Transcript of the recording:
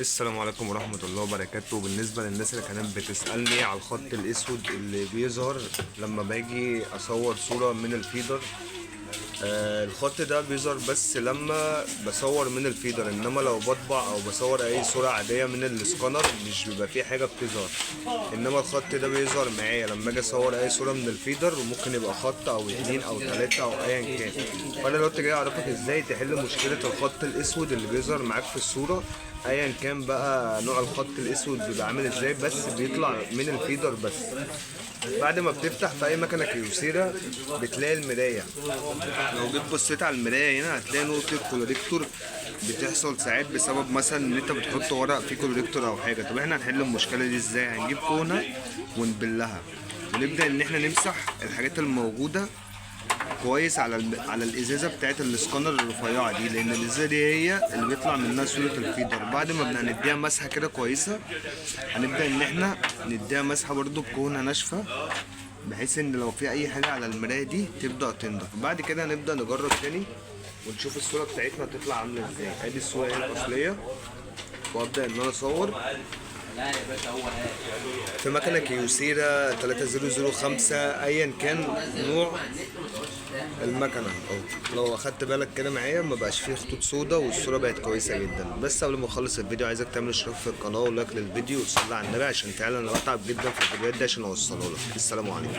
السلام عليكم ورحمة الله وبركاته. بالنسبة للناس اللي كانت بتسألني على الخط الأسود اللي بيظهر لما باجي أصور صورة من الفيدر، الخط ده بيظهر بس لما بصور من الفيدر، انما لو بطبع او بصور اي صورة عادية من السكانر مش بيبقى فيه حاجة بتظهر. انما الخط ده بيظهر معايا لما اجي اصور اي صورة من الفيدر، وممكن يبقى خط او اتنين او تلاتة او ايا كان. فانا دلوقتي جاي اعرفك ازاي تحل مشكلة الخط الاسود اللي بيظهر معاك في الصورة، ايا كان بقى نوع الخط الاسود بيبقى عامل ازاي، بس بيطلع من الفيدر بس. بعد ما بتفتح في اي مكنه كيوسيرا بتلاقي المرايه، لو جيت بصيت على المرايه هنا هتلاقي نقطه كولوريكتور بتحصل ساعات بسبب مثلا ان انت بتحط ورق فيه كولوريكتور او حاجه. طب احنا هنحل المشكله دي ازاي؟ هنجيب كونه ونبلها ونبدا ان احنا نمسح الحاجات الموجوده كويس على الازازه بتاعت الاسكانر الرفيعه دي، لان الازازه دي هي اللي بيطلع منها صوره الفيدر. بعد ما بدنا نديها مسحه كده كويسه، هنبدا ان احنا نديها مسحه برضو بكونه ناشفه، بحيث ان لو في اي حاجه على المرايه دي تبدا تنضف. بعد كده هنبدا نجرب تاني ونشوف الصوره بتاعتنا تطلع عامله ازاي. ادي الصوره هي الاصليه، وابدا ان انا اصور في مكنه كيوسيرا 3005 ايا كان نوع المكنه. لو اخدت بالك كده معايا مبقاش فيه خطوط سودا والصوره بقت كويسه جدا. بس قبل ما اخلص الفيديو عايزك تعمل اشتراك في القناه ولايك للفيديو وتصلي على النبي، عشان فعلا انا بتعب جدا في الفيديوهات دي عشان اوصله لك. السلام عليكم.